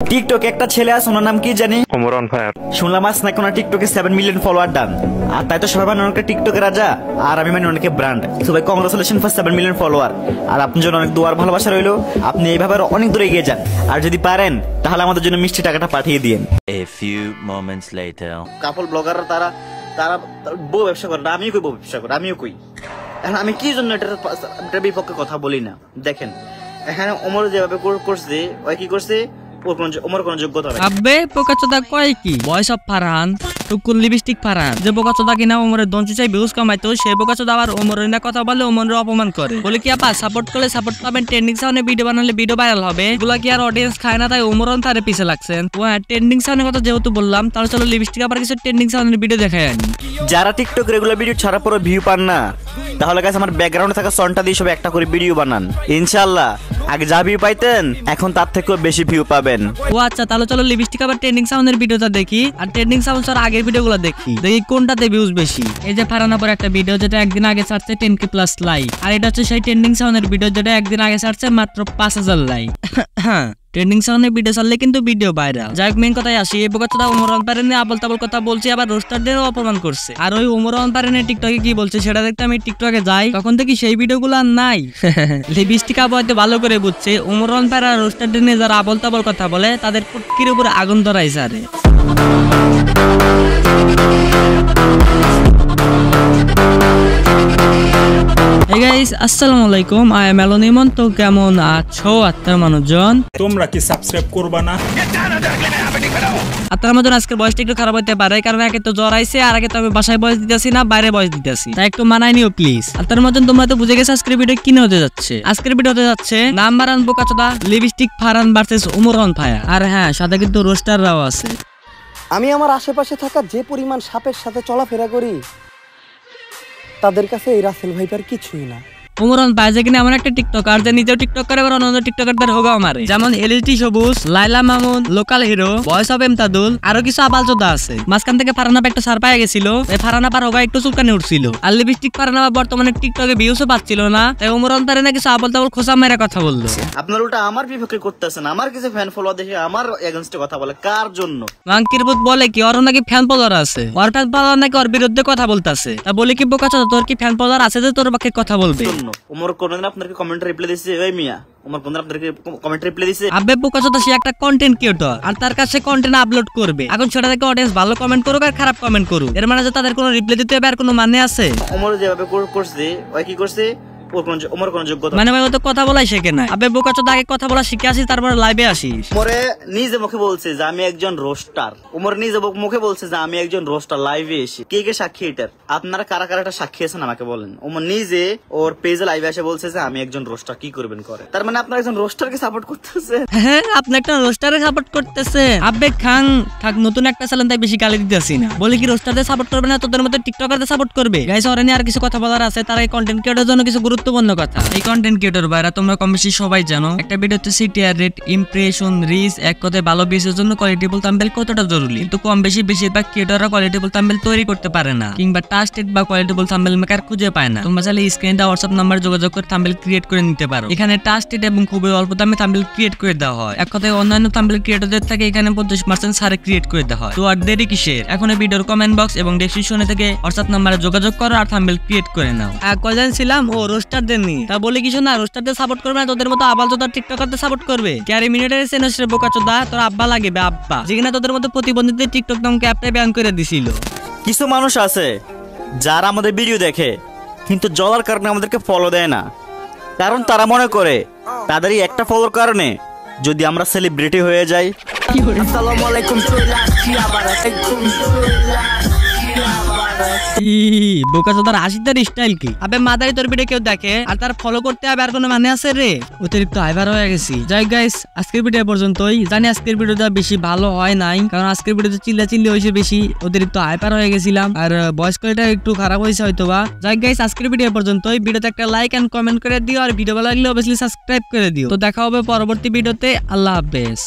টিকটকে একটা ছেলে আছে, ওনার নাম কি জানি, ওমর অন ফায়ার। শুনলাম আজ নাকি ওনার টিকটকে 7 মিলিয়ন ফলোয়ার ডান। আর তাই তো সবাই মানে অনেকটা টিকটকের রাজা, আর আমি মানে অনেকে ব্র্যান্ড। সবাই কংগ্রেচুলেশন ফর 7 মিলিয়ন ফলোয়ার। আর আপনার জন্য অনেক দোয়ার ভালোবাসা রইলো, আপনি এইভাবে অনেক দূরে এগিয়ে যান। আর যদি পারেন তাহলে আমাদের জন্য মিষ্টি টাকাটা পাঠিয়ে দিয়েন। A few moments later. কাপল ব্লগাররা তারা বউ ব্যবসা করে না, আমিও কই বউ ব্যবসা করে, আমিও কই। এখন আমি কি জন্য এটার বিপক্ষে কথা বলি না? দেখেন এখানে ওমর যেভাবে করছে, ওই কি করছে, ওমর কোন যোগ্যতা নাই। আবে পোকাচোদা কয় কি ভয়েস অফ ফারহান টুকুল লিপস্টিক ফারহান, যে বোকাচোদা কিনা ওমরের দঞ্চি চাই ভিউজ কামাইতো, সেই বোকাচোদা আবার ওমরের না কথা বলে ওমরের অপমান করে, বলে কি আপা সাপোর্ট করলে সাপোর্ট পাবেন, ট্রেন্ডিং সাউন্ডে ভিডিও বানালে ভিডিও ভাইরাল হবে, এগুলা কি আর অডিয়েন্স খায় না? তাই ওমরন তারে পিছে লাগছেন। ও হ্যাঁ, ট্রেন্ডিং সাউন্ডের কথা যেহেতু বললাম, তাহলে চলো লিপস্টিক আবার কিছু ট্রেন্ডিং সাউন্ডের ভিডিও দেখাই আনি। যারা টিকটক রেগুলার ভিডিও ছাড়া পরে ভিউ পান না, তাহলে গাইস আমার ব্যাকগ্রাউন্ডে থাকা সনটা দিয়ে সব একটা করে ভিডিও বানান, ইনশাআল্লাহ আগে যা ভিউ পাইতেন এখন তার থেকেও বেশি ভিউ পাবেন। ও আচ্ছা, তাহলে চলো লিপস্টিক আবার ট্রেন্ডিং সাউন্ডের ভিডিওটা দেখি, আর ট্রেন্ডিং সাউন্ড ছাড়া আগের ভিডিওগুলো দেখি কোনটাতে ভিউজ বেশি। এই যে ফারহানা পর একটা ভিডিও যেটা একদিন আগে ছাড়ছে 10K প্লাস লাইক, আর এটা হচ্ছে সেই ট্রেন্ডিং সাউন্ডের ভিডিও যেটা একদিন আগে ছাড়ছে মাত্র 5000 লাইক। হ্যাঁ, ট্রেন্ডিং সাউন্ডের ভিডিও ছাড়লে কিন্তু ভিডিও ভাইরাল। যাই হোক, মেইন কথায় আসি, এই বোকাচোদা ওমর অনপারে নিয়ে আবল তাবল কথা বলছে, আবার রোস্টারদেরও অপমান করছে। আর ওই ওমর অনপারে নিয়ে টিকটকে কি বলছে সেটা দেখতে আমি টিকটকে যাই, তখন থেকে সেই ভিডিওগুলো আর নাই। লিপস্টিক আবু হয়তো ভালো করে বুঝছে ওমর অনপারে আর রোস্টারদের নিয়ে যারা আবল তাবল কথা বলে তাদের পুটকির উপরে আগুন ধরাইছে। আরে Hey guys, আসসালামু আলাইকুম, I am Alon Iman। তো কেমন আছো আত্মার মানুষজন? তোমরা কি সাবস্ক্রাইব করবা না? আত্মার মানুষজন, আজকের বয়সটা একটু খারাপ হতে পারে, কারণ একে তো জ্বর আইছে, আর আগে তো আমি বাসায় বয়স দিতেছি না, বাইরে বয়স দিতেছি, তাই একটু মানায় নিও প্লিজ। আত্মার মানুষজন, তোমরা তো বুঝে গেছো আজকের ভিডিও কি হতে যাচ্ছে। আজকের ভিডিও হতে যাচ্ছে নাম্বার 1 বোকাচোদা lipstick Farhan versus Omar on fire. আর হ্যাঁ, সাথে কিন্তু রোস্টাররাও আছে। আমি আমার আশেপাশে থাকা যে পরিমাণ সাপের সাথে চলাফেরা করি, তাদের কাছে এই রাসেল ভাইপার কিছুই না। ওমর অন ফায়ার যে কিনা এমন একটা টিকটকার যে নিজেও টিকটক করে, আবার অন্য টিকটকারদের হোগাও মারে, যেমন LSD Sabuj, Laila Mamun, local hero, voice of Emtadul, আরো কিছু আবালচোদা আছে। মাঝখান থেকে ফারহানা একটা সার পায়ে গেছিল, এই ফারহানা পার হোগা একটু চুলকানি উঠছিল, আর লিপস্টিক ফারহানা বর্তমানে টিকটকে ভিউসও পাচ্ছিল না, তাই ওমর অন ফায়ার না কিছু আবল তাবল খোসা মেরে কথা বললো। আপনার উল্টা আমার বিপক্ষে করতেছেন, আমার কিছু ফ্যান ফলোয়ার দেখে আমার এগেইনস্টে কথা বলে, কার জন্য? মাংকির ভূত বলে কি ওর নাকি ফ্যান ফলোয়ার আছে, ওর ফ্যান ফলোয়ার নাকি ওর বিরুদ্ধে কথা বলতেছে। তা বলে কি বোকাচোদা, তোর কি ফ্যান ফলোয়ার আছে যে তোর পক্ষে কথা বলবে? ওমর কোনদিন আপনাকে কমেন্ট রিপ্লাই দিছে? ওই মিয়া, ওমর কোনদিন আপনাকে কমেন্ট রিপ্লাই দিছে? আবে বোকাচোদা, সে একটা কন্টেন্ট ক্রিয়েটর, আর তার কাছে কন্টেন্ট আপলোড করবে। এখন সেটা থেকে অডিয়েন্স ভালো কমেন্ট করুক আর খারাপ কমেন্ট করুক, এর মানে যে তাদের কোনো রিপ্লাই দিতে হবে আর কোনো মানে আছে? ওমর যেভাবে করছে, ওই কি করছে, ওমর কোন যোগ্যতা মানে ভাই, ও তো কথা বলাই শেখে না। আবে বোকাচোদা, আগে কথা বলা শিখে আসিস, তারপর লাইভে আসিস। ওমরে নিজে মুখে বলছে যে আমি একজন রোস্টার, ওমর নিজে মুখে বলছে যে আমি একজন রোস্টার, লাইভে এসে। কে কে সাক্ষী এটার? আপনারা কারা কারা এটা সাক্ষী আছেন আমাকে বলেন। ওমর নিজে ওর পেজে লাইভে এসে বলছে যে আমি একজন রোস্টার, কি করবেন করে? তার মানে আপনারা একজন রোস্টারকে সাপোর্ট করতেছে। হ্যাঁ, আপনি একটা রোস্টারে সাপোর্ট করতেছে। আবে খাং থাক, নতুন একটা চ্যানেল, তাই বেশি গালি দিতেছি না। বলি কি রোস্টারদের সাপোর্ট করবে না, তোদের মতো টিকটকারদের সাপোর্ট করবে? গাইস, ওরা নিয়ে আর কিছু কথা বলার আছে, তার এই কন্টেন্ট ক্রিয়েটরের জন্য কিছু গুরুত্বপূর্ণ কথা। এই কন্টেন্ট ক্রিয়েটর ভাইরা তোমরা কম বেশি সবাই জানো, একটা ভিডিওতে সিটিআর রেট, ইমপ্রেশন, রিচ, এক কথায় ভালো ভিউজের জন্য কোয়ালিটিফুল থাম্বনেল কতটা জরুরি। কিন্তু কম বেশি বেশিরভাগ ক্রিয়েটররা কোয়ালিটিফুল থাম্বনেল তৈরি করতে পারে না, কিংবা ট্রাস্টেড বা কোয়ালিটিফুল থাম্বনেল মেকার খুঁজে পায় না। তোমরা চাইলে স্ক্রিনে দেওয়া হোয়াটসঅ্যাপ নাম্বারে যোগাযোগ করে থাম্বনেল ক্রিয়েট করে নিতে পারো। এখানে ট্রাস্টেড এবং খুবই অল্প দামে থাম্বনেল ক্রিয়েট করে দেওয়া হয়। এক কথায় অন্যান্য থাম্বনেল ক্রিয়েটরদের থেকে এখানে 50% ছাড়ে ক্রিয়েট করে দেওয়া হয়। তো আর দেরি কিসের? এখন এই ভিডিওর কমেন্ট বক্স এবং ডেসক্রিপশনে থেকে হোয়াটসঅ্যাপ নাম্বারে যোগাযোগ করো আর থাম্বনেল ক্রিয়েট করে নাও। কয়জন ছিলাম ও রোস্টারদের নিয়ে, তা বলে কিছু না, রোস্টারদের সাপোর্ট করবে না, তোদের মতো আবালচোদা টিকটকারদের সাপোর্ট করবে। ক্যারি মিনিটের সেনসরে বোকাচোদা, তোর আব্বা লাগবে আব্বা, যেখানে তোদের মতো প্রতিবন্ধীদের টিকটক নামকে অ্যাপটা ব্যান করে দিছিল। কিছু মানুষ আছে যারা আমাদের ভিডিও দেখে কিন্তু জ্বলার কারণে আমাদেরকে ফলো দেয় না, কারণ তারা মনে করে তাদের এই একটা ফলোর কারণে যদি আমরা সেলিব্রিটি হয়ে যাই। আসসালামু আলাইকুম। বোকাচোদার হাসিটার স্টাইল কি? আবে মাদারি, তোর ভিডিও কেউ দেখে আর তার ফলো করতে হবে আর কোনো মানে আছে রে? অতিরিক্ত হাইপার হয়ে গেছি। যাই গাইস, আজকের ভিডিও পর্যন্তই। জানি আজকের ভিডিওটা বেশি ভালো হয় নাই, কারণ আজকের ভিডিওতে চিল্লাচিল্লি হয়েছে বেশি, অতিরিক্ত হাইপার হয়ে গেছিলাম, আর ভয়েস কোয়ালিটি একটু খারাপ হয়েছে হয়তোবা। যাই গাইস, আজকের ভিডিও পর্যন্তই। ভিডিওতে একটা লাইক এন্ড কমেন্ট করে দিও, আর ভিডিও ভালো লাগলে অবশ্যই সাবস্ক্রাইব করে দিও। তো দেখা হবে পরবর্তী ভিডিওতে। আল্লাহ হাফেজ।